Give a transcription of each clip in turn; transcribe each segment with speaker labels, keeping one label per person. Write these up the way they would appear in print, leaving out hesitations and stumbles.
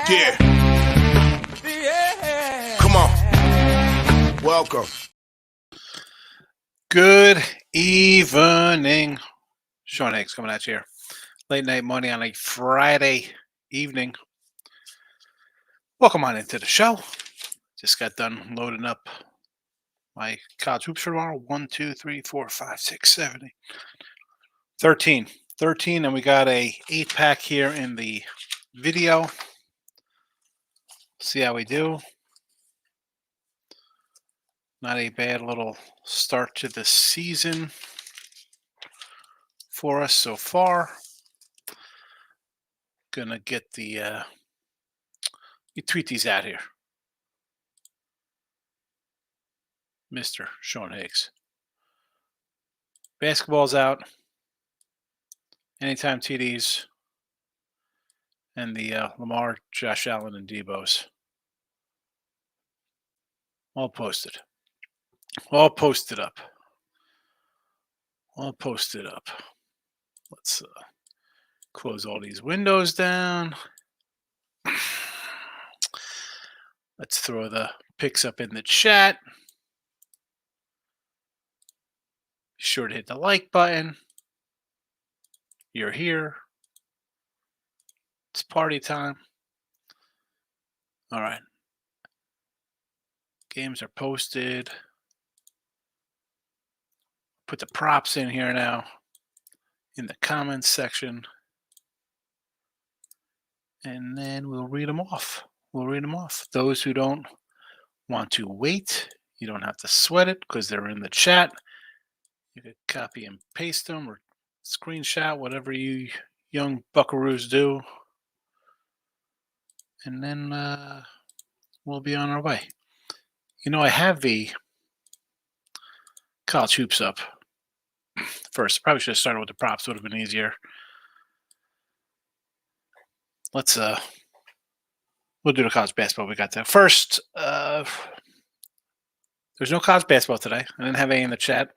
Speaker 1: Yeah. Come on. Welcome.
Speaker 2: Good evening. Sean Higgs coming at you here. Late night money on a Friday evening. Welcome on into the show. Just got done loading up my college hoops for tomorrow. 1, 2, 3, 4, 5, 6, 7, 8, 13. 13, and we got a 8-pack here in the video. See how we do. Not a bad little start to the season for us so far. Gonna get the you tweet these out here. Mr. Sean Higgs. Basketball's out. Anytime TDs. And the Lamar, Josh Allen, and Debo's. All posted. All posted up. All posted up. Let's close all these windows down. Let's throw the pics up in the chat. Be sure to hit the like button. You're here. It's party time. All right. Games are posted. Put the props in here now in the comments section. And then we'll read them off. We'll read them off. Those who don't want to wait, you don't have to sweat it because they're in the chat. You could copy and paste them or screenshot, whatever you young buckaroos do. And then we'll be on our way. You know, I have the college hoops up first. Probably should have started with the props. Would have been easier. Let's we'll do the college basketball we got there. First, there's no college basketball today. I didn't have any in the chat.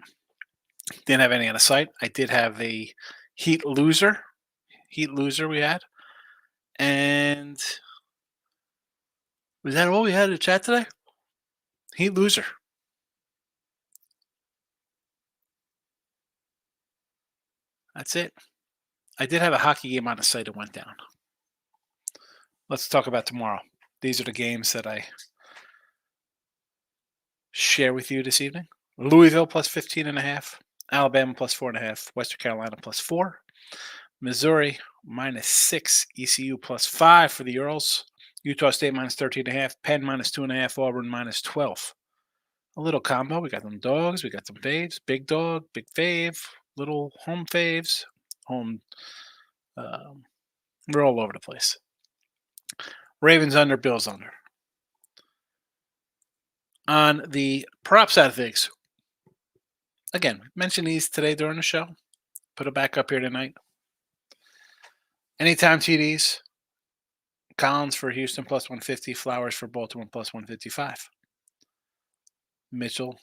Speaker 2: Didn't have any on the site. I did have a Heat loser we had. And was that all we had in the chat today? Heat loser. That's it. I did have a hockey game on the site that went down. Let's talk about tomorrow. These are the games that I share with you this evening. Louisville plus 15.5. Alabama plus 4.5. Western Carolina plus 4. Missouri minus 6. ECU plus 5 for the Earls. Utah State minus 13.5. Penn minus 2.5. Auburn minus 12. A little combo. We got some dogs. We got some faves. Big dog, big fave, little home faves. Home. We're all over the place. Ravens under, Bills under. On the prop side of things, again, mentioned these today during the show. Put it back up here tonight. Anytime TDs. Collins for Houston plus 150. Flowers for Baltimore plus 155. Mitchell,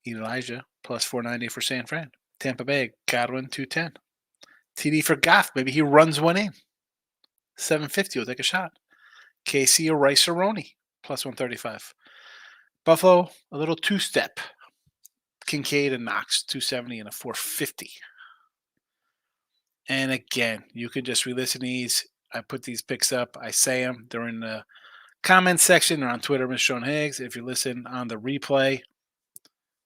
Speaker 2: Elijah plus 490 for San Fran. Tampa Bay, Godwin 210. TD for Goff. Maybe he runs one in. 750 will take a shot. KC or Rice or Roney plus 135. Buffalo, a little two-step. Kincaid and Knox, 270 and a 450. And again, you can just re-listen to these. I put these picks up. I say them. They're in the comment section or on Twitter, Mr. Sean Higgs. If you listen on the replay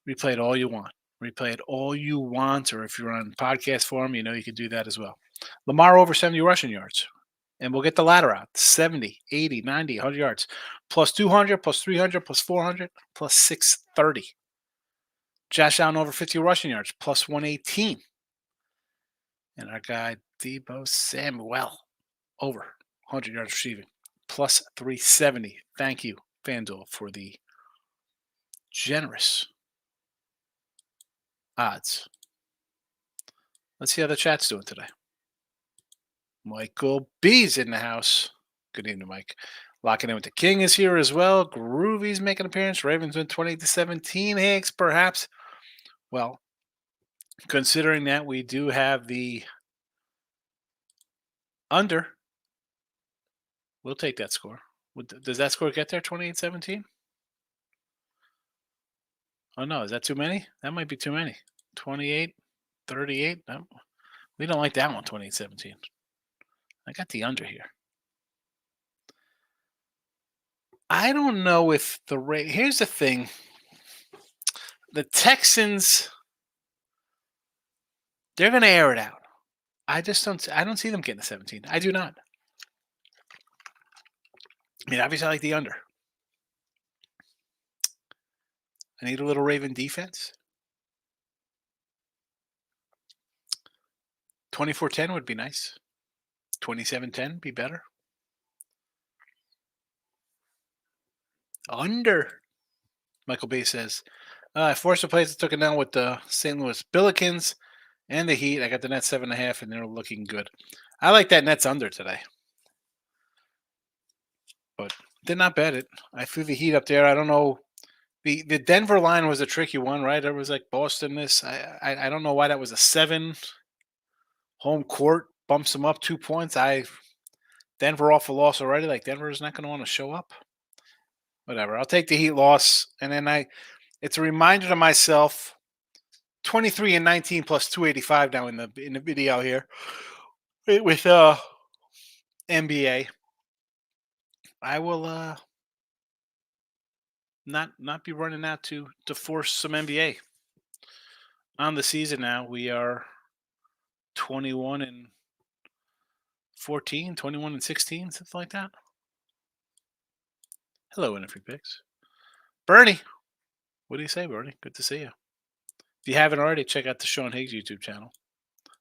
Speaker 2: it all you want. Replay it all you want. Or if you're on podcast form, you know you can do that as well. Lamar over 70 rushing yards. And we'll get the ladder out. 70, 80, 90, 100 yards. Plus 200, plus 300, plus 400, plus 630. Josh Allen over 50 rushing yards. Plus 118. And our guy, Debo Samuel, over 100 yards receiving. Plus 370. Thank you, FanDuel, for the generous odds. Let's see how the chat's doing today. Michael B's in the house. Good evening, Mike. Locking in with the King is here as well. Groovy's making an appearance. Ravens win 28-17. Higgs, perhaps. Well, considering that we do have the Under. We'll take that score. Does that score get there? 28-17? Oh no, is that too many? That might be too many. 28-38. No, we don't like that one. 28-17. I got the under here. I don't know if the rate. Here's the thing. The Texans, they're going to air it out. I don't see them getting the 17. I do not. I mean, obviously I like the under. I need a little Raven defense. 24-10 would be nice. 27-10 be better. Under. Michael Bay says, I forced the plays that took it down with the St. Louis Billikens and the Heat. I got the Nets 7.5, and they're looking good. I like that Nets under today. But did not bet it. I threw the Heat up there. I don't know. The Denver line was a tricky one, right? It was like Boston this. I don't know why that was a 7. Home court bumps them up 2 points. Denver off a loss already. Like Denver's not going to want to show up. Whatever. I'll take the Heat loss, and then it's a reminder to myself. 23-19 plus 285 now in the video here with NBA. I will not be running out to force some NBA on the season now. We are 21-14, 21-16, something like that. Hello, Winifred Picks. Bernie, what do you say, Bernie? Good to see you. If you haven't already, check out the Sean Higgs YouTube channel.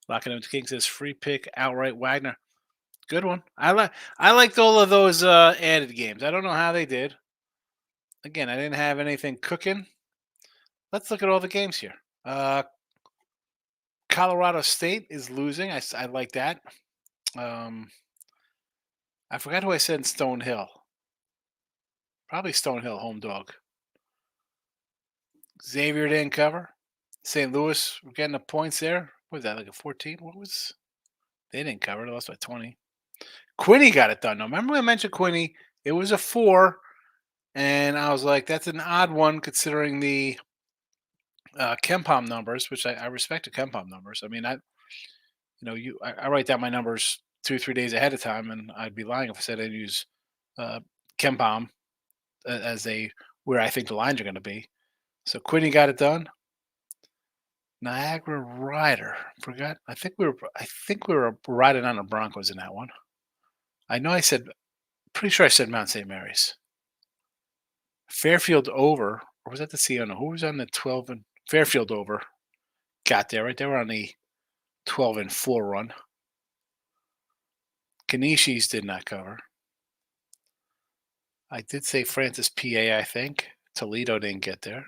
Speaker 2: Locking Up the King says free pick outright Wagner. Good one. I liked all of those added games. I don't know how they did. Again, I didn't have anything cooking. Let's look at all the games here. Colorado State is losing. I like that. I forgot who I said in Stonehill. Probably Stonehill, home dog. Xavier didn't cover. St. Louis, we're getting the points there. What was that, like a 14? They didn't cover. They lost by 20. Quinny got it done. Now, remember I mentioned Quinny? It was a 4, and I was like, that's an odd one considering the Kempom numbers, which I respect the Kempom numbers. I mean, I write down my numbers 2-3 days ahead of time, and I'd be lying if I said I'd use Kempom as where I think the lines are going to be. So Quinny got it done. Niagara Rider. Forgot. I think we were riding on the Broncos in that one. I know pretty sure I said Mount St. Mary's. Fairfield over, or was that the Siena? Who was on the 12 and Fairfield over? Got there, right? They were on the 12-4 run. Kanishis did not cover. I did say Francis PA, I think. Toledo didn't get there.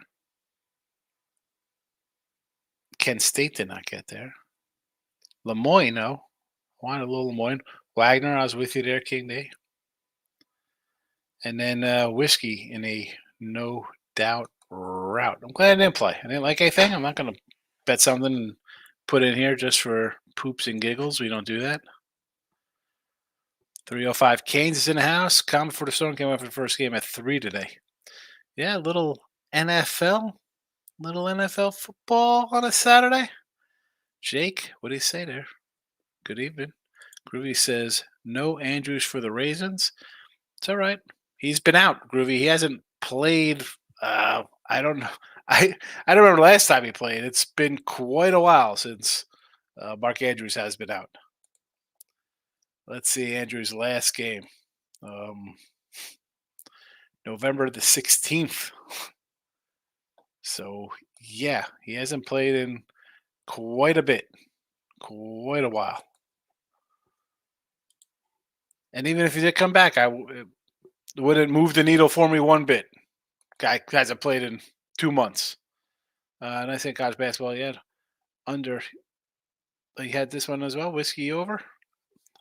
Speaker 2: Kent State did not get there. Lemoyne, no. Wanted a little Lemoyne. Wagner, I was with you there, King Day. And then Whiskey in a no doubt route. I'm glad I didn't play. I didn't like anything. I'm not going to bet something and put in here just for poops and giggles. We don't do that. 305 Canes is in the house. Common for the Stone came out for the first game at 3 today. Yeah, little NFL football on a Saturday. Jake, what do you say there? Good evening. Groovy says, no Andrews for the Raisins. It's all right. He's been out, Groovy. He hasn't played. I don't know. I don't remember last time he played. It's been quite a while since Mark Andrews has been out. Let's see Andrews' last game. November the 16th. So, yeah, he hasn't played in quite a bit. Quite a while. And even if he did come back, it wouldn't move the needle for me one bit. Guy hasn't played in 2 months. And I think college basketball, he had he had this one as well, Whiskey over.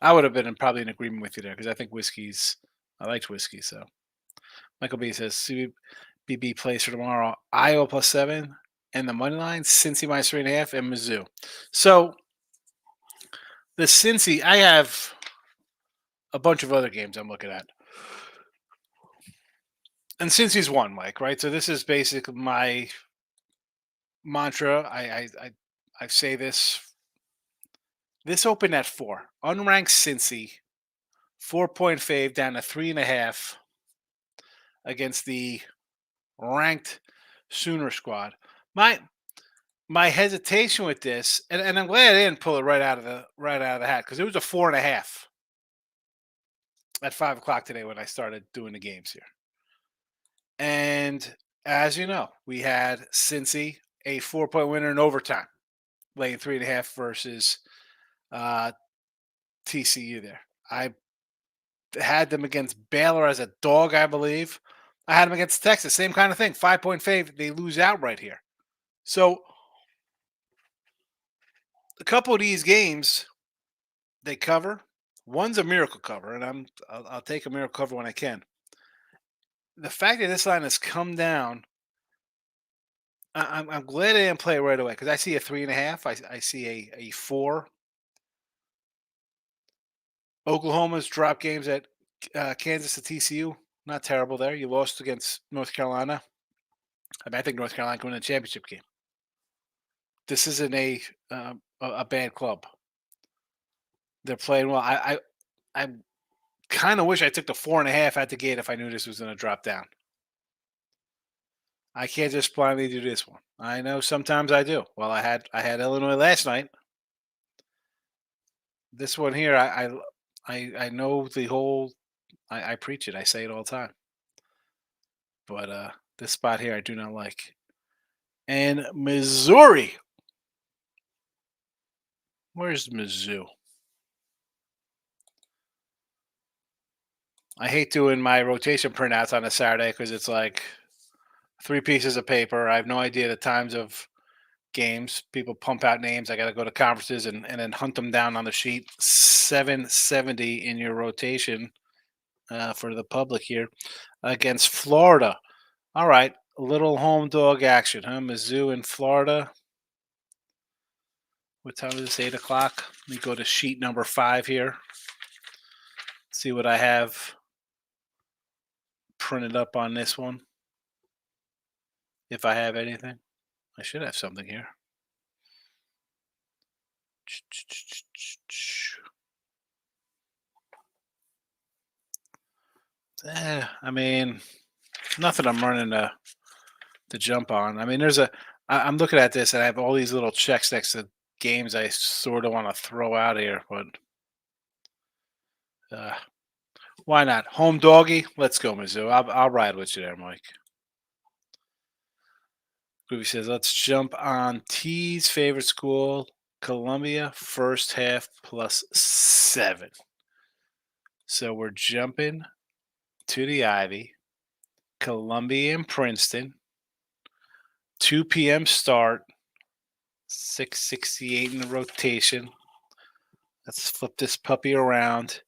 Speaker 2: I would have been probably in agreement with you there because I think I liked Whiskey. So Michael B says CBB plays for tomorrow, Iowa +7 and the money line, Cincy -3.5 and Mizzou. So the Cincy, I have a bunch of other games I'm looking at. And since he's won, Mike, right? So this is basically my mantra. I say this. This opened at 4. Unranked Cincy, 4-point fave down to 3.5 against the ranked Sooner squad. My my hesitation with this, and I'm glad I didn't pull it right out of the hat because it was a 4.5 at 5 o'clock today when I started doing the games here. And as you know, we had Cincy a 4-point winner in overtime, laying 3.5 versus uh, TCU. There, I had them against Baylor as a dog, I believe. I had them against Texas, same kind of thing. 5-point fave, they lose outright here. So a couple of these games they cover. One's a miracle cover, and I'll take a miracle cover when I can. The fact that this line has come down, I'm glad I didn't play it right away because I see a 3.5. I see a 4. Oklahoma's drop games at Kansas to TCU. Not terrible there. You lost against North Carolina. I think North Carolina can win a championship game. This isn't a bad club. They're playing well. I kind of wish I took the 4.5 at the gate if I knew this was going to drop down. I can't just blindly do this one. I know sometimes I do. Well, I had Illinois last night. This one here, I know the whole. I preach it. I say it all the time. But this spot here, I do not like. And Missouri. Where's Mizzou? I hate doing my rotation printouts on a Saturday because it's like 3 pieces of paper. I have no idea the times of games. People pump out names. I got to go to conferences and then hunt them down on the sheet. 770 in your rotation for the public here against Florida. All right, a little home dog action, huh? Mizzou in Florida. What time is this? 8 o'clock. Let me go to sheet number 5 here. See what I have printed up on this one. If I have anything, I should have something here. I mean, nothing I'm running to jump on. I mean, I'm looking at this and I have all these little checks next to games I sort of want to throw out here, but why not? Home doggy, let's go, Mizzou. I'll ride with you there, Mike. Groovy says, let's jump on T's favorite school, Columbia, first half +7. So we're jumping to the Ivy, Columbia and Princeton, 2 p.m. start, 668 in the rotation. Let's flip this puppy around.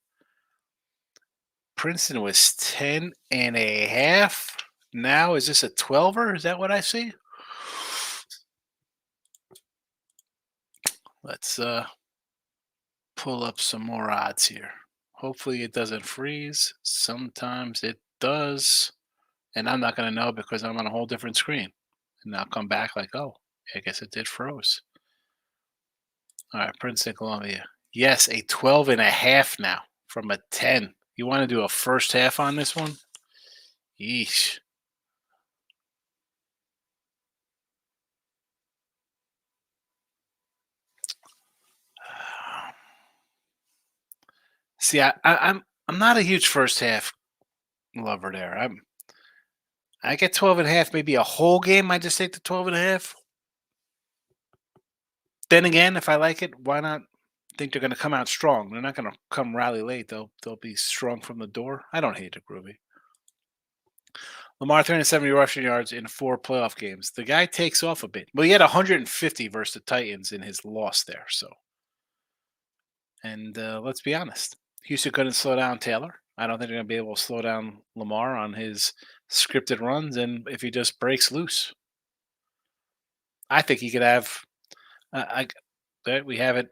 Speaker 2: Princeton was 10.5. Now is this a 12er? Is that what I see? Let's pull up some more odds here. Hopefully it doesn't freeze. Sometimes it does. And I'm not going to know because I'm on a whole different screen. And I'll come back like, oh, I guess it did froze. All right, Princeton, Columbia. Yes, a 12.5 now from a 10. You want to do a first half on this one? Yeesh. See, I'm not a huge first half lover there. I get 12.5, maybe a whole game. I just take the 12.5. Then again, if I like it, why not think they're going to come out strong? They're not going to come rally late. They'll be strong from the door. I don't hate it, Groovy. Lamar 370 rushing yards in 4 playoff games. The guy takes off a bit. Well, he had 150 versus the Titans in his loss there. So, and let's be honest, Houston couldn't slow down Taylor. I don't think they're going to be able to slow down Lamar on his scripted runs, and if he just breaks loose, I think he could have. We have it.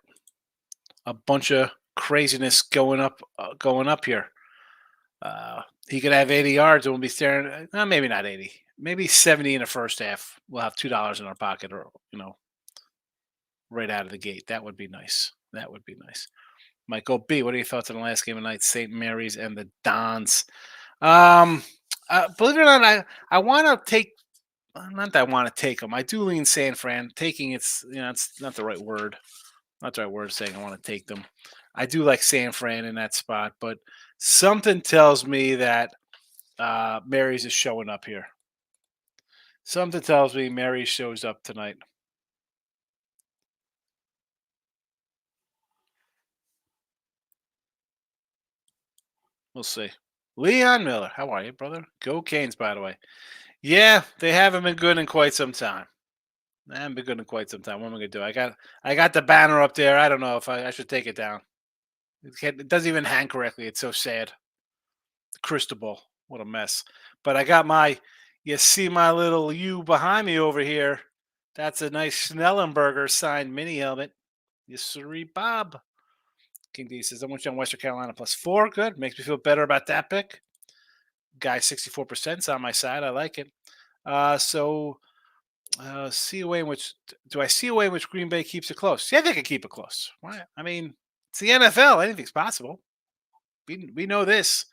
Speaker 2: A bunch of craziness going up here. He could have 80 yards and we'll be staring. Maybe not 80, maybe 70 in the first half. We'll have $2 in our pocket, or right out of the gate. That would be nice. That would be nice. Michael B, what are your thoughts on the last game of the night? St. Mary's and the Dons. Um, Believe it or not, I want to take. Not that I want to take them. I do lean San Fran. Taking it's not the right word. Not the right word saying I want to take them. I do like San Fran in that spot, but something tells me that Mary's is showing up here. Something tells me Mary shows up tonight. We'll see. Leon Miller, how are you, brother? Go Canes, by the way. Yeah, they haven't been good in quite some time. They haven't been good in quite some time. What am I gonna do? I got the banner up there. I don't know if I should take it down. It doesn't even hang correctly. It's so sad. The crystal ball. What a mess. But I got my. You see my little U behind me over here. That's a nice Schnellenberger signed mini helmet. Yes, sirree, Bob. King D says, I want you on Western Carolina +4. Good. Makes me feel better about that pick. Guy 64% is on my side. I like it. See a way in which do I see a way in which Green Bay keeps it close? Yeah, they can keep it close. Why? I mean, it's the NFL. Anything's possible. We know this,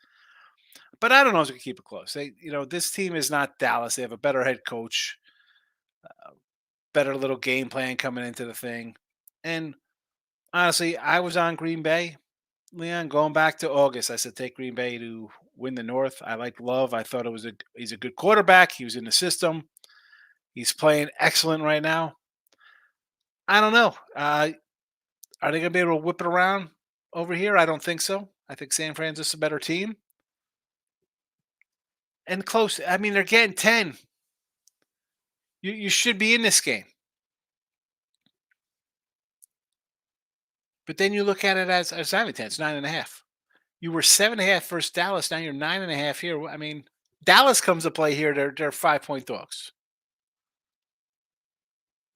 Speaker 2: but I don't know if they can keep it close. This team is not Dallas. They have a better head coach, better little game plan coming into the thing, and honestly, I was on Green Bay. Leon, going back to August, I said take Green Bay to win the North. I like Love. I thought he's a good quarterback. He was in the system. He's playing excellent right now. I don't know. Are they going to be able to whip it around over here? I don't think so. I think San Francisco's a better team and close. I mean, they're getting 10. You should be in this game. But then you look at it as not even 10. It's 9.5. You were 7.5 versus Dallas. Now you're 9.5 here. I mean, Dallas comes to play here. They're 5-point dogs,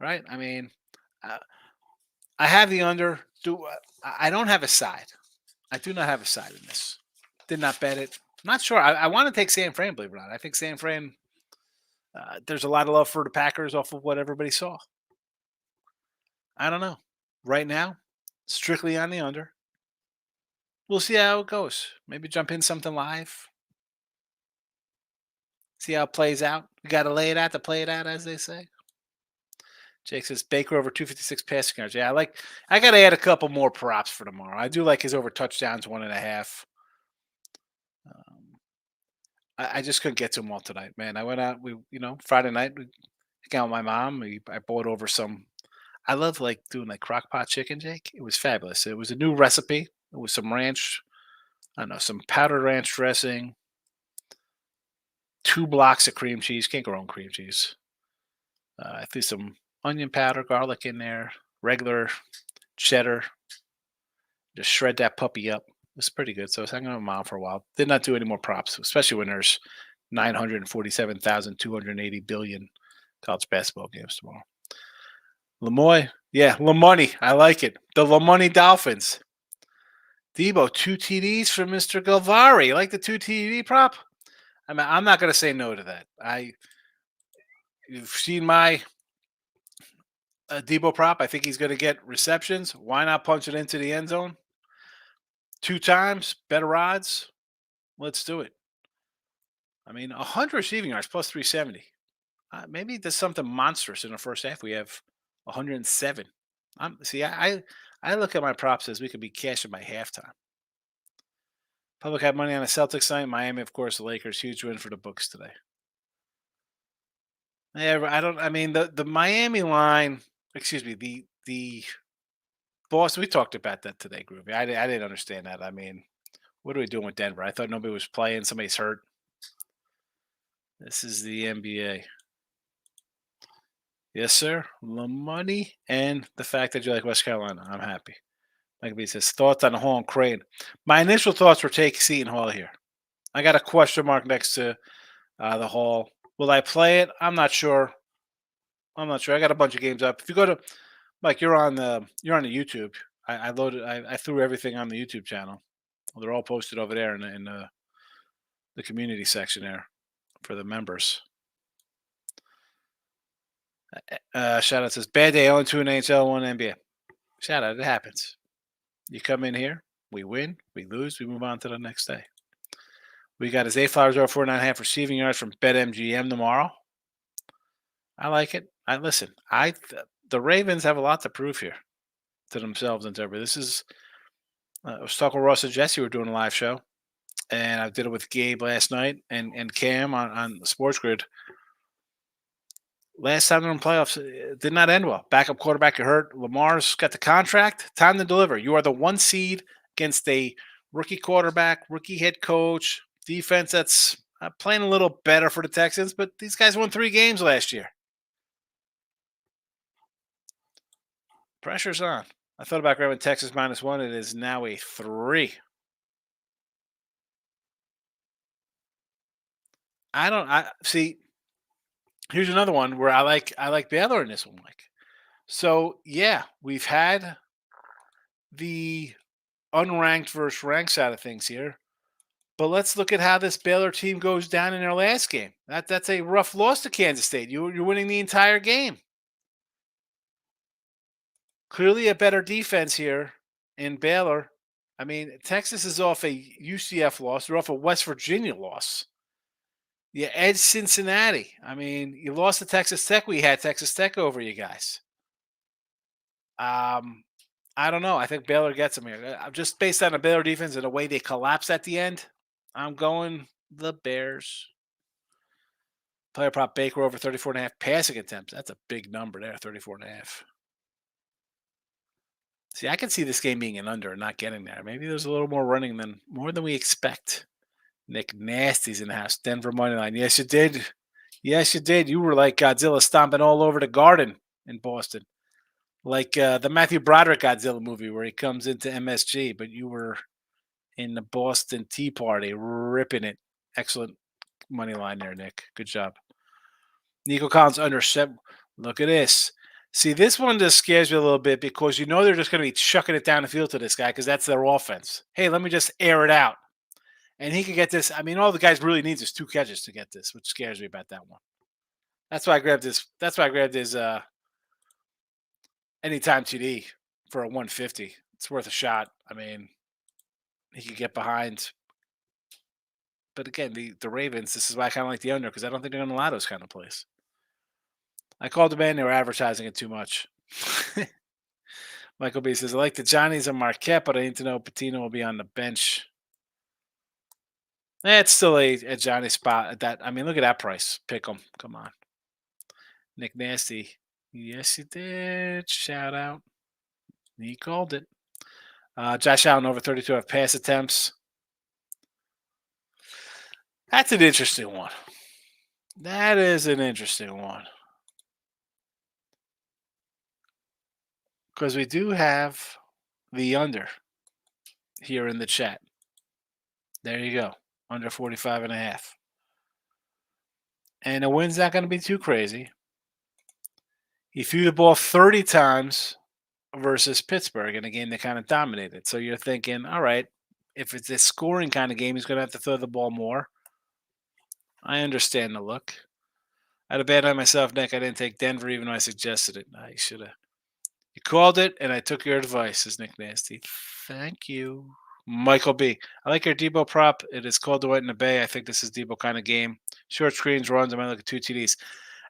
Speaker 2: right? I mean, uh, I have the under. I don't have a side. I do not have a side in this. Did not bet it. I'm not sure. I want to take San Fran, believe it or not. I think San Fran. There's a lot of love for the Packers off of what everybody saw. I don't know. Right now, strictly on the under. We'll see how it goes. Maybe jump in something live. See how it plays out. You got to lay it out to play it out, as they say. Jake says Baker over 256 passing yards. Yeah, I got to add a couple more props for tomorrow. I do like his over touchdowns 1.5. I just couldn't get to them all tonight, man. I went out. Friday night. We hung out with my mom. I bought over some. I love like doing like crock pot chicken, Jake. It was fabulous. It was a new recipe. It was some ranch. I don't know, some powdered ranch dressing, 2 blocks of cream cheese. Can't go wrong with cream cheese. I threw some onion powder, garlic in there, regular cheddar. Just shred that puppy up. It's pretty good. So I was hanging out with mom for a while. Did not do any more props, especially when there's 947,280 billion college basketball games tomorrow. Lemoy, yeah, Lamoney. I like it. The Lamoney Dolphins. Debo, 2 TDs for Mr. Galvari. You like the 2 TD prop? I mean, I'm not going to say no to that. You've seen my Debo prop. I think he's going to get receptions. Why not punch it into the end zone? 2 times, better odds. Let's do it. I mean, 100 receiving yards plus 370. Maybe there's something monstrous in the first half. We have 107. I look at my props as we could be cashing by halftime. Public had money on the Celtics night. Miami, of course, the Lakers. Huge win for the books today. Yeah, I don't. I mean, the Miami line. Excuse me. The Boston. We talked about that today, Groovy. I didn't understand that. I mean, what are we doing with Denver? I thought nobody was playing. Somebody's hurt. This is the NBA. Yes, sir. The money and the fact that you like West Carolina. I'm happy. Like B says, thoughts on the Hall and Crane. My initial thoughts were take Seton Hall here. I got a question mark next to the Hall. Will I play it? I'm not sure. I got a bunch of games up. If you go to Mike, you're on the YouTube. I loaded. I threw everything on the YouTube channel. They're all posted over there in the community section there for the members. Shout out says bad day 0-2 in NHL, 1 NBA. Shout out, it happens. You come in here, we win, we lose, we move on to the next day. We got his A Flowers over 4.5 receiving yards from BetMGM tomorrow. I like it. The Ravens have a lot to prove here to themselves and to everybody. This is I was talking with Ross and Jesse. We were doing a live show, and I did it with Gabe last night and Cam on the Sports Grid. Last time in the playoffs, it did not end well. Backup quarterback got hurt. Lamar's got the contract. Time to deliver. You are the 1 seed against a rookie quarterback, rookie head coach, defense that's playing a little better for the Texans, but these guys won 3 games last year. Pressure's on. I thought about grabbing Texas -1. It is now a 3. I see. Here's another one where I like Baylor in this one, Mike. So yeah, we've had the unranked versus ranked side of things here, but let's look at how this Baylor team goes down in their last game. That's a rough loss to Kansas State. You're winning the entire game. Clearly a better defense here in Baylor. I mean, Texas is off a UCF loss. They're off a West Virginia loss. You edge Cincinnati. I mean, you lost to Texas Tech. We had Texas Tech over you guys. Um, I don't know. I think Baylor gets them here. I'm just based on the Baylor defense and the way they collapse at the end. I'm going the Bears. Player prop Baker over 34.5 passing attempts. That's a big number there, 34.5. See, I can see this game being an under and not getting there. Maybe there's a little more running than more than we expect. Nick Nasty's in the house. Denver money line. Yes, you did. Yes, you did. You were like Godzilla stomping all over the garden in Boston, like the Matthew Broderick Godzilla movie where he comes into MSG. But you were in the Boston Tea Party, ripping it. Excellent money line there, Nick. Good job. Nico Collins under 7. Look at this. See, this one just scares me a little bit because you know they're just going to be chucking it down the field to this guy because that's their offense. Hey, let me just air it out. And he could get this. I mean, all the guys really needs is 2 catches to get this, which scares me about that one. That's why I grabbed this. That's why I grabbed his anytime TD for a 150. It's worth a shot. I mean, he could get behind. But again, the Ravens, this is why I kind of like the under because I don't think they're going to allow those kind of plays. I called them in. They were advertising it too much. Michael B says, I like the Johnnies and Marquette, but I need to know Patino will be on the bench. It's still a Johnny spot at that. I mean, look at that price. Pick them. Come on. Nick Nasty. Yes, he did. Shout out. He called it. Josh Allen over 32 have pass attempts. That's an interesting one. That is an interesting one. Because we do have the under here in the chat. There you go. Under 45.5. And the win's not going to be too crazy. He threw the ball 30 times versus Pittsburgh in a game that kind of dominated. So you're thinking, all right, if it's a scoring kind of game, he's going to have to throw the ball more. I understand the look. I had a bad night myself, Nick. I didn't take Denver even though I suggested it. I should have. You called it, and I took your advice, says Nick Nasty. Thank you. Michael B. I like your Debo prop. It is called the White in the Bay. I think this is Debo kind of game. Short screens, runs. I might look at 2 TDs.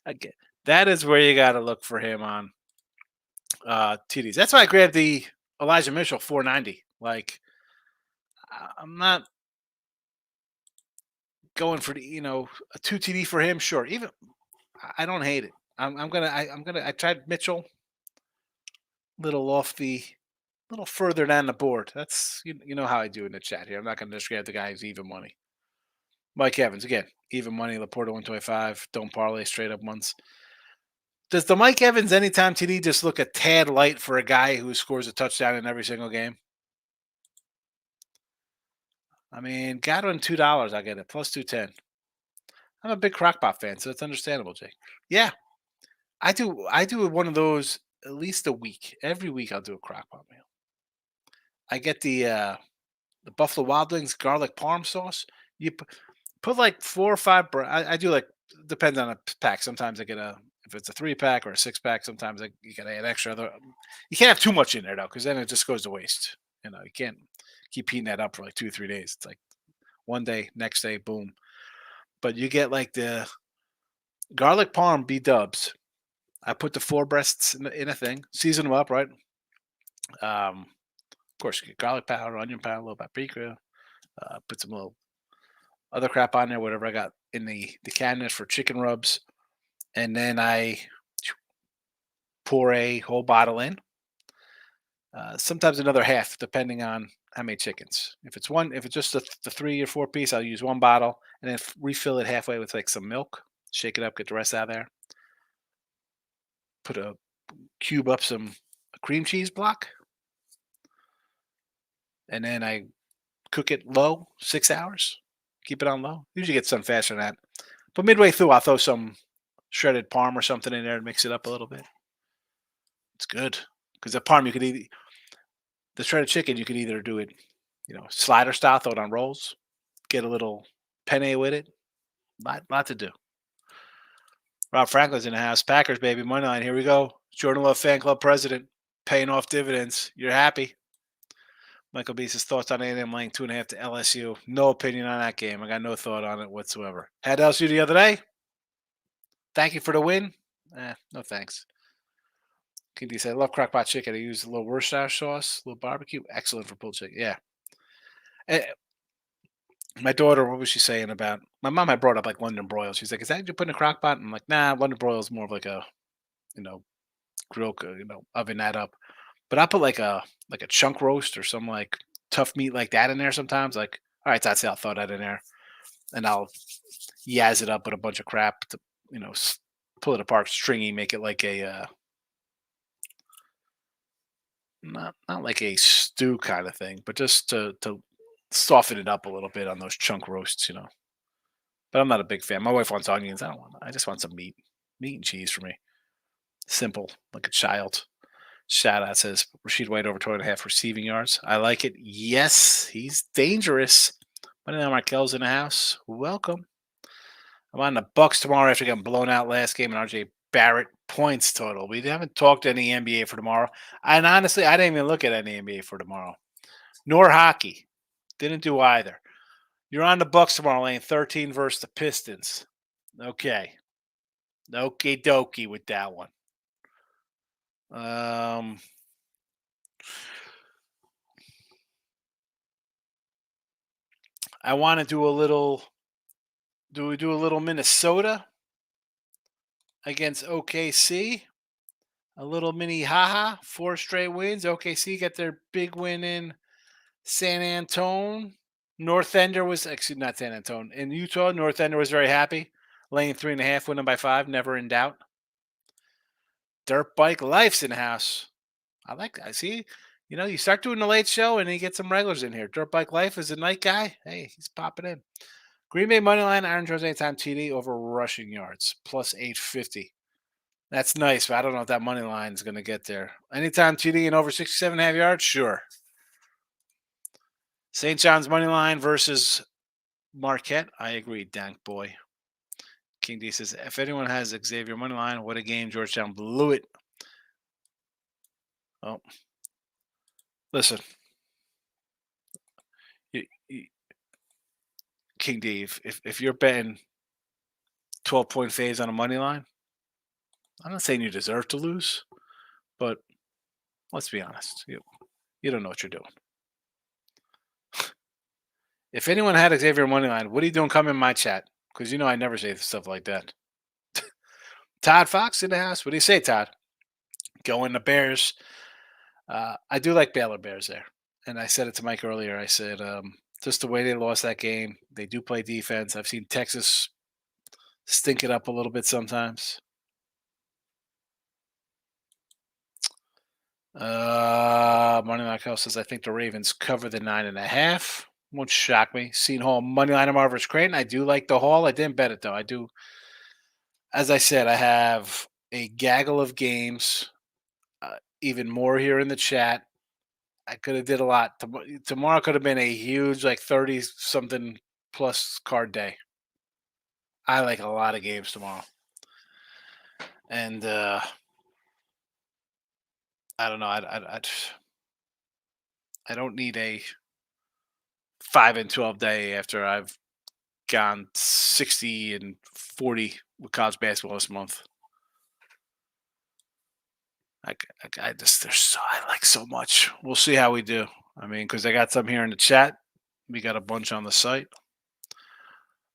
Speaker 2: Again, that is where you got to look for him on TDs. That's why I grabbed the Elijah Mitchell 490. Like, I'm not going for a 2 TD for him. Sure, even I don't hate it. I tried Mitchell, little further down the board. That's you know how I do in the chat here. I'm not going to just grab the guy who's even money. Mike Evans again, even money. Laporta 125. Don't parlay straight up ones. Does the Mike Evans anytime TD just look a tad light for a guy who scores a touchdown in every single game? I mean, Godwin $2. I get it plus 210. I'm a big Crockpot fan, so it's understandable, Jake. Yeah, I do one of those at least a week. Every week I'll do a Crockpot meal. I get the Buffalo Wild Wings garlic parm sauce. You put like 4 or 5 I do like depends on a pack. Sometimes I get a if it's a 3 pack or a 6 pack, sometimes you gotta add extra other you can't have too much in there though, because then it just goes to waste. You can't keep heating that up for like 2 or 3 days. It's like one day, next day, boom. But you get like the garlic parm B dubs. I put the 4 breasts in a thing, season them up, right? Of course, you get garlic powder, onion powder, a little paprika, put some little other crap on there, whatever I got in the cabinet for chicken rubs, and then I pour a whole bottle in. Sometimes another half, depending on how many chickens. If it's just the 3 or 4 piece, I'll use 1 bottle and then refill it halfway with like some milk. Shake it up, get the rest out of there. Put a cube up some cream cheese block, and then I cook it low, 6 hours. Keep it on low. Usually gets done faster than that. But midway through, I'll throw some shredded parm or something in there and mix it up a little bit. It's good because the parm you could eat the shredded chicken. You could either do it, slider style, throw it on rolls, get a little penne with it. Lot to do. Rob Franklin's in the house. Packers baby, money line. Here we go. Jordan Love fan club president paying off dividends. You're happy. Michael B says thoughts on A&M laying 2.5 to LSU. No opinion on that game. I got no thought on it whatsoever. Had LSU the other day. Thank you for the win. No thanks. Kindy said, I love crockpot chicken. I use a little Worcestershire sauce, a little barbecue. Excellent for pulled chicken. Yeah. Eh, my daughter, what was she saying about my mom? Had brought up like London broils. She's like, is that you put in a crock pot? I'm like, nah, London broil is more of like a, you know, grill, oven that up. But I put like a chunk roast or some like tough meat like that in there sometimes. Like, all right, that's I'll throw that in there. And I'll yaz it up with a bunch of crap to, pull it apart, stringy, make it like a, not like a stew kind of thing, but just to soften it up a little bit on those chunk roasts. But I'm not a big fan. My wife wants onions. I don't want. I just want some meat and cheese for me. Simple, like a child. Shout out says Rashid White over 2.5 receiving yards. I like it. Yes, he's dangerous. But now Markel's in the house. Welcome. I'm on the Bucks tomorrow after getting blown out last game and RJ Barrett points total. We haven't talked any NBA for tomorrow. And honestly, I didn't even look at any NBA for tomorrow. Nor hockey. Didn't do either. You're on the Bucks tomorrow, laying 13 versus the Pistons. Okay. Okie dokie with that one. I want to do a little. Do we do a little Minnesota against OKC? A little mini haha, 4 straight wins. OKC get their big win in San Antone. North Ender was actually not San Antone. In Utah, North Ender was very happy. Laying 3.5, winning by 5, never in doubt. Dirt Bike Life's in the house. I see. You start doing the late show and you get some regulars in here. Dirt Bike Life is a night guy. Hey, he's popping in. Green Bay money line, Aaron Jones anytime TD over rushing yards, plus 850. That's nice, but I don't know if that money line is going to get there. Anytime TD and over 67.5 yards, sure. St. John's money line versus Marquette. I agree, Dank boy. King D says, if anyone has Xavier money line, what a game. Georgetown blew it. Oh, listen. King D, if you're betting 12-point phase on a money line, I'm not saying you deserve to lose, but let's be honest. You don't know what you're doing. If anyone had Xavier money line, what are you doing? Come in my chat, because I never say stuff like that. Todd Fox in the house. What do you say, Todd? Going the Bears. I do like Baylor Bears there, and I said it to Mike earlier. I said just the way they lost that game. They do play defense. I've seen Texas stink it up a little bit sometimes. Money Line House says I think the Ravens cover the 9.5. Won't shock me. Seen Hall money line of Marvis Creighton. I do like the Hall. I didn't bet it though. I do. As I said, I have a gaggle of games. Even more here in the chat. I could have did a lot. Tomorrow could have been a huge, like 30 something plus card day. I like a lot of games tomorrow, and I don't know. I don't need a 5 and 12 day after I've gone 60 and 40 with college basketball this month. I just I like so much. We'll see how we do. I mean, because I got some here in the chat. We got a bunch on the site.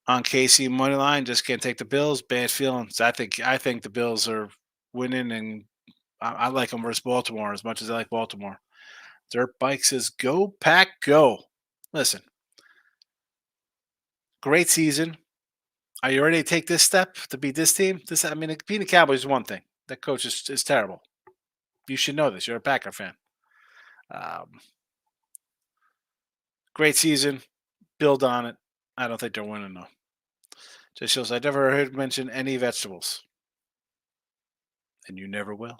Speaker 2: On KC money line, just can't take the Bills. Bad feelings. I think the Bills are winning, and I like them versus Baltimore as much as I like Baltimore. Dirt Bike says, "Go Pack, go!" Listen, great season. Are you ready to take this step to beat this team? I mean, beating the Cowboys is one thing. That coach is terrible. You should know this. You're a Packer fan. Um, Great season. Build on it. I don't think they're winning though. Just shows I never heard mention any vegetables, and you never will.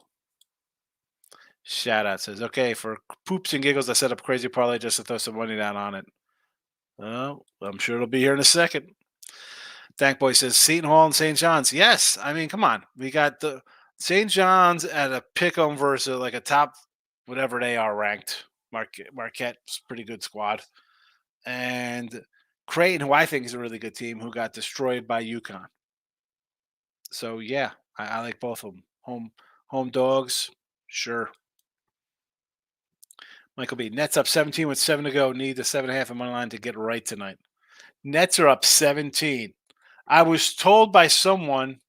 Speaker 2: Shout out says, okay, for poops and giggles, I set up a crazy parlay just to throw some money down on it. Well, I'm sure it'll be here in a second. Thank Boy says Seton Hall and St. John's. Yes, I mean, come on. We got the St. John's at a pick 'em versus like a top whatever they are ranked. Marquette's pretty good squad. And Creighton, who I think is a really good team, who got destroyed by UConn. So yeah, I like both of them. Home dogs, sure. Michael B. Nets up 17 with 7 to go. Need the 7.5 in money line to get right tonight. Nets are up 17. I was told by someone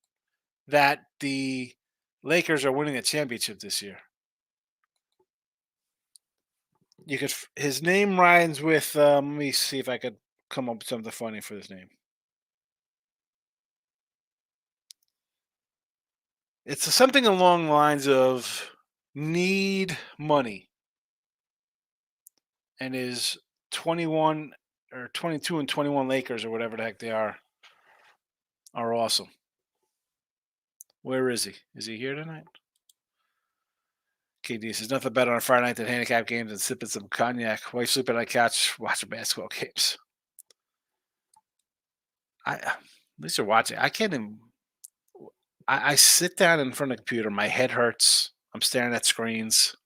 Speaker 2: that the Lakers are winning a championship this year. You could. His name rhymes with. Let me see if I could come up with something funny for his name. It's something along the lines of need money, and his 21 or 22 and 21 Lakers or whatever the heck they are awesome. Where is he? Is he here tonight? KD says nothing better on a Friday night than handicap games and sipping some cognac. While you sleeping on the couch, watching basketball games. At least you're watching. I can't even. I sit down in front of the computer. My head hurts. I'm staring at screens.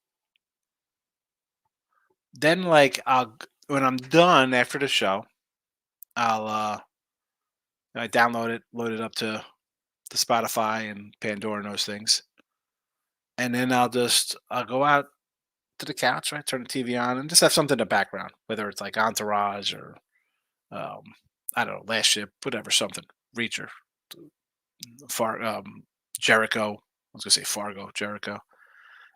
Speaker 2: Then, like, when I'm done after the show, I'll I download it, load it up to the Spotify and Pandora and those things, and then I'll go out to the couch, right, turn the TV on, and just have something in the background, whether it's like Entourage or um, I don't know, Last Ship, whatever, something, Reacher, Jericho. I was gonna say Fargo, Jericho,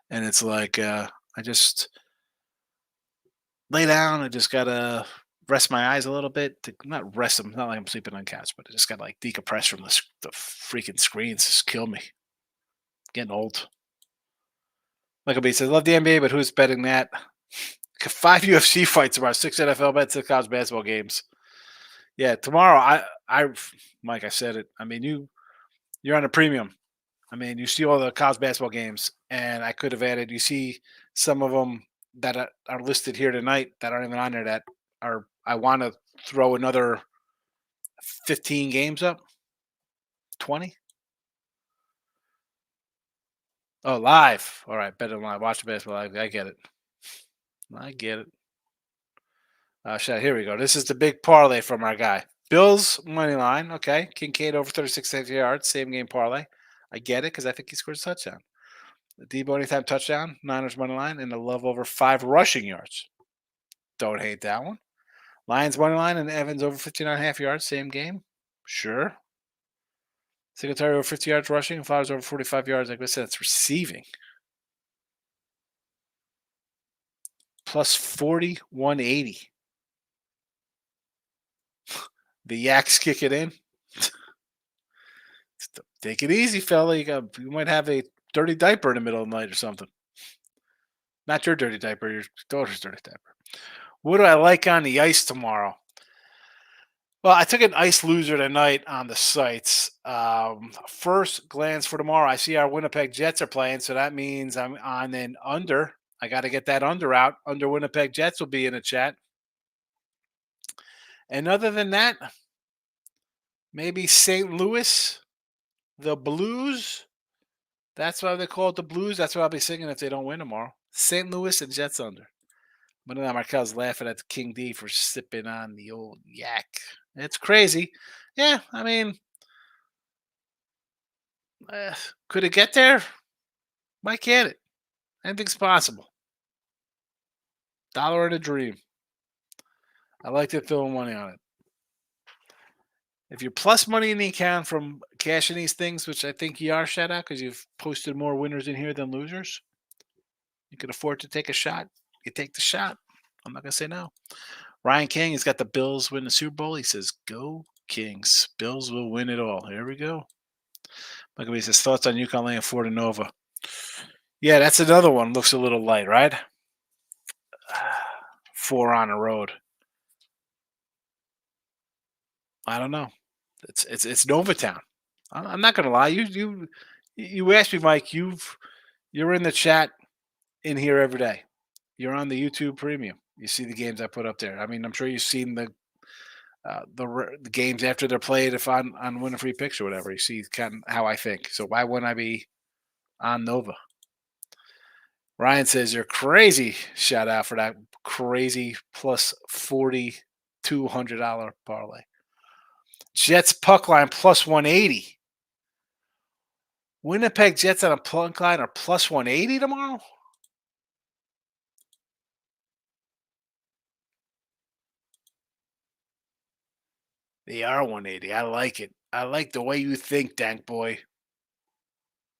Speaker 2: and it's like I just lay down. I just gotta rest my eyes a little bit to not rest them. Not like I'm sleeping on the couch, but I just gotta like decompress from the freaking screens. Just kill me. Getting old. Michael B says, "Love the NBA, but who's betting that?" 5 UFC fights tomorrow, 6 NFL bets, 6 college basketball games. Yeah, tomorrow. Mike, I said it. I mean, you're on a premium. I mean, you see all the college basketball games, and I could have added. You see some of them that are listed here tonight that aren't even on there. That are. I want to throw another 15 games up. 20. Oh, live. All right, better than live. Watch the basketball. I get it. I get it. Here we go. This is the big parlay from our guy. Bills money line. Okay. Kincaid over 36 yards. Same game parlay. I get it because I think he scores a touchdown. The Debo anytime touchdown. Niners money line. And the Love over 5 rushing yards. Don't hate that one. Lions money line and Evans over 59.5 yards. Same game. Sure. Singletary over 50 yards rushing. Flowers over 45 yards. Like I said, it's receiving. Plus 4180. The Yaks kick it in. Take it easy, fella. You might have a dirty diaper in the middle of the night or something. Not your dirty diaper, your daughter's dirty diaper. What do I like on the ice tomorrow? Well, I took an ice loser tonight on the sites. First glance for tomorrow, I see our Winnipeg Jets are playing, so that means I'm on an under. I got to get that under out. Under Winnipeg Jets will be in the chat. And other than that, maybe St. Louis, the Blues. That's why they call it the Blues. That's what I'll be singing if they don't win tomorrow. St. Louis and Jets under. But now Markel's laughing at King D for sipping on the old yak. It's crazy. Yeah, I mean, could it get there? Why can't it? Anything's possible. Dollar in a dream. I like to throw money on it. If you're plus money in the account from cashing these things, which I think you are, shout out, because you've posted more winners in here than losers, you can afford to take a shot. You take the shot. I'm not going to say no. Ryan King has got the Bills win the Super Bowl. He says, go Kings. Bills will win it all. Here we go. He says, thoughts on UConn laying 4 to Nova. Yeah, that's another one. Looks a little light, right? 4 on the road. I don't know. It's Novatown. I'm not gonna lie. You asked me, Mike. You're in the chat in here every day. You're on the YouTube Premium. You see the games I put up there. I mean, I'm sure you've seen the games after they're played. If on Win a Free Picks or whatever, you see kind of how I think. So why wouldn't I be on Nova? Ryan says you're crazy. Shout out for that crazy plus $4,200 parlay. Jets puck line plus 180. Winnipeg Jets on a puck line are plus 180 tomorrow? They are 180. I like it. I like the way you think, Dank boy.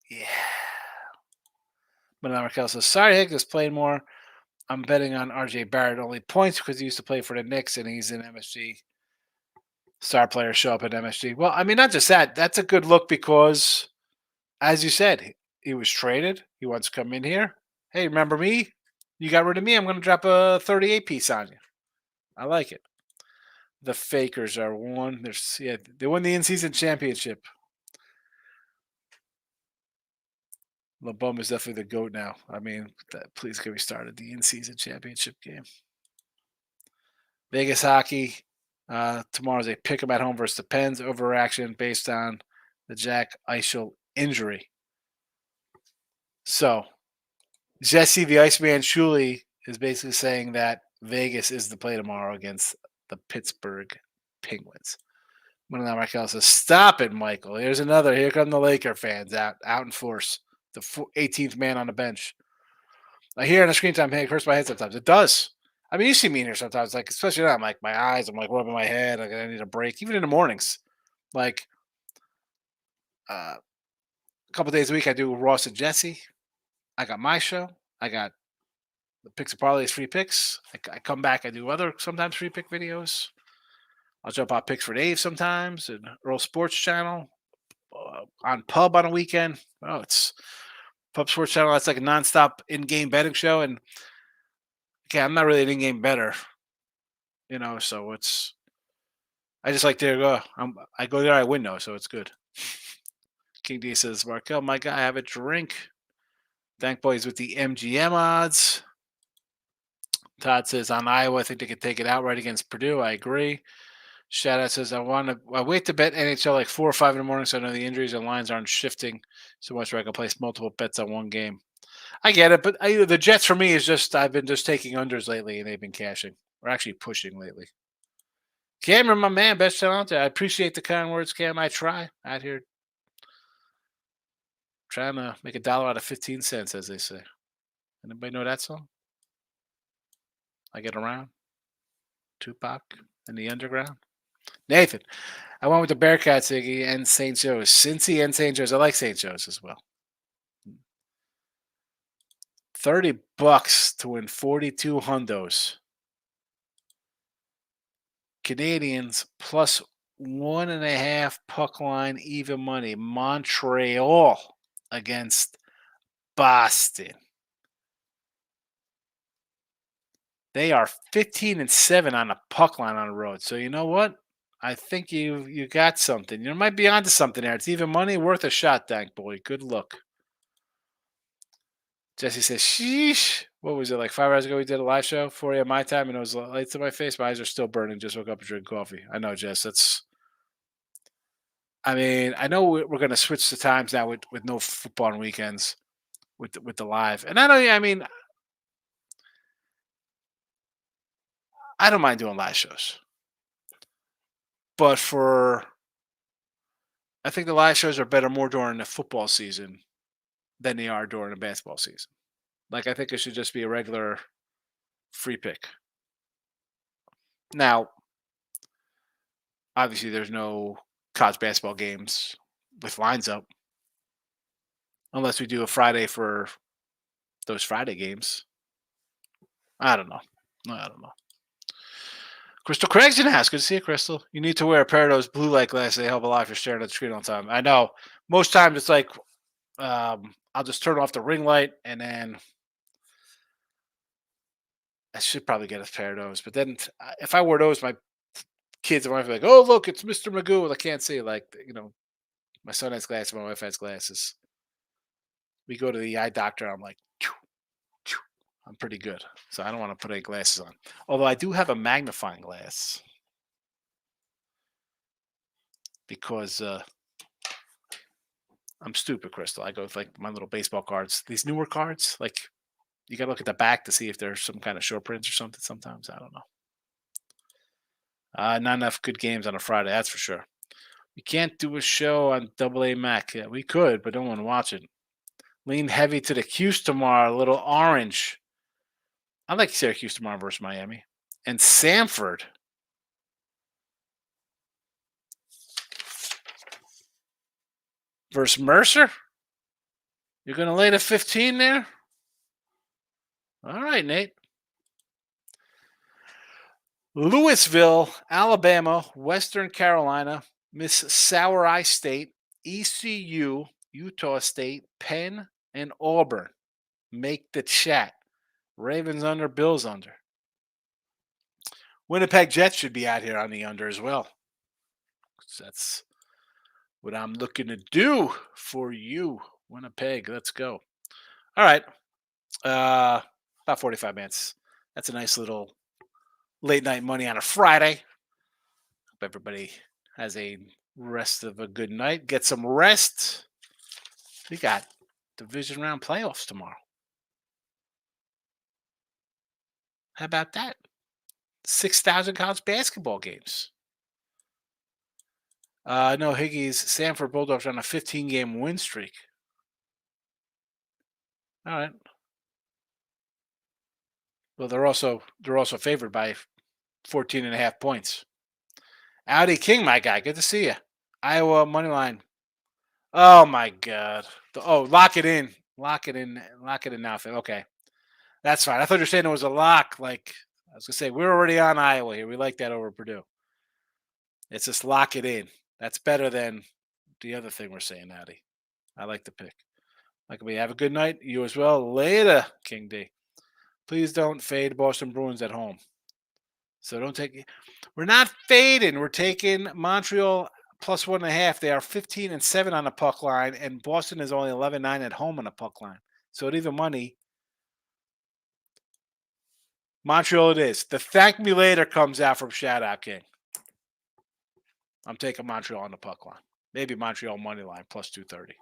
Speaker 2: Yeah. But Markel says, sorry, Hick is playing more. I'm betting on RJ Barrett only points because he used to play for the Knicks and he's in MSG. Star players show up at MSG. Well, I mean, not just that. That's a good look because, as you said, he was traded. He wants to come in here. Hey, remember me? You got rid of me. I'm going to drop a 38 piece on you. I like it. The Fakers are one. They won the in-season championship. LeBum is definitely the GOAT now. I mean, please get me started. The in-season championship game. Vegas hockey. Tomorrow's a pick 'em at home versus the Pens. Overreaction based on the Jack Eichel injury. So, Jesse the Iceman Shuley is basically saying that Vegas is the play tomorrow against the Pittsburgh Penguins. When Michael says, stop it, Michael. Here's another. Here come the Laker fans out in force. The 18th man on the bench. I hear on the screen time, hey, it hurts my head sometimes. It does. I mean, you see me in here sometimes, like, especially now, I'm like, my eyes, I'm like rubbing my head. Like, I need a break, even in the mornings. Like, a couple days a week, I do Ross and Jesse. I got my show. I got the Picks and Parlays free picks. I come back, I do other sometimes free pick videos. I'll jump on Picks for Dave sometimes and Earl Sports Channel. On Pub on a weekend. Oh, it's Pub Sports Channel. That's like a nonstop in-game betting show. And okay, I'm not really an in-game bettor, so it's. I just like to go. I go there, I win though, so it's good. King D says, Markel, my guy, have a drink. Thank boys with the MGM odds. Todd says on Iowa, I think they could take it outright against Purdue. I agree. Shout out says, I wait to bet NHL like 4 or 5 in the morning so I know the injuries and lines aren't shifting so much where I can place multiple bets on one game. I get it, but the Jets for me is just I've been just taking unders lately and they've been cashing. Or actually pushing lately. Cameron, my man, best channel out there. I appreciate the kind words, Cam. I try out here trying to make $1 out of 15 cents, as they say. Anybody know that song? I Get Around? Tupac and the Underground? Nathan, I went with the Bearcats, Iggy, and St. Joe's. Cincy and St. Joe's. I like St. Joe's as well. $30 to win 42 hundos. Canadians plus 1.5 puck line even money. Montreal against Boston. They are 15-7 on the puck line on the road. So you know what? I think you got something. You might be onto something there. It's even money, worth a shot, Dank boy. Good look. Jesse says, sheesh. what was it, like 5 hours ago? We did a live show, 4 a.m. my time, and it was lights in my face. My eyes are still burning. Just woke up and drink coffee. I know, Jess. I mean, I know we're going to switch the times now with no football on weekends with the live. And I know, I mean, I don't mind doing live shows, but I think the live shows are better more during the football season than they are during the basketball season. Like, I think it should just be a regular free pick. Now, obviously, there's no college basketball games with lines up unless we do a Friday for those Friday games. I don't know. I don't know. Crystal Craig's in the house. Good to see you, Crystal. You need to wear a pair of those blue light glasses. They help a lot if you're staring at the screen all the time. I know. Most times it's like I'll just turn off the ring light and then I should probably get a pair of those. But then if I wore those, my kids might be like, "Oh, look, it's Mr. Magoo." Well, I can't see. Like, my son has glasses. My wife has glasses. We go to the eye doctor. I'm like, "Phew, phew." I'm pretty good, so I don't want to put any glasses on. Although I do have a magnifying glass because I'm stupid, Crystal. I go with like my little baseball cards. These newer cards, like you got to look at the back to see if there's some kind of short prints or something. Sometimes I don't know. Not enough good games on a Friday, that's for sure. We can't do a show on Double A Mac. Yeah, we could, but don't want to watch it. Lean heavy to the Q's tomorrow. A little orange. I like Syracuse tomorrow versus Miami. And Samford versus Mercer. You're going to lay the 15 there? All right, Nate. Louisville, Alabama, Western Carolina, Miss Sour Eye State, ECU, Utah State, Penn, and Auburn make the chat. Ravens under, Bills under. Winnipeg Jets should be out here on the under as well. That's what I'm looking to do for you. Winnipeg, let's go. All right. About 45 minutes. That's a nice little late night money on a Friday. Hope everybody has a rest of a good night. Get some rest. We got division round playoffs tomorrow. How about that? 6,000 college basketball games. No, Higgy's Sanford Bulldogs on a 15-game win streak. All right. Well, they're also favored by 14.5 points. Audi King, my guy. Good to see you. Iowa money line. Oh my God. Lock it in. Lock it in now. Okay. That's fine. I thought you were saying it was a lock. Like I was gonna say, we're already on Iowa here. We like that over Purdue. It's just lock it in. That's better than the other thing we're saying, Audi. I like the pick. Like me, have a good night. You as well. Later, King D. Please don't fade Boston Bruins at home. So don't take. We're not fading. We're taking Montreal plus 1.5. They are 15-7 on the puck line, and Boston is only 11-9 at home on the puck line. So at even money, Montreal it is. The thank me later comes out from Shout Out King. I'm taking Montreal on the puck line. Maybe Montreal money line plus 230.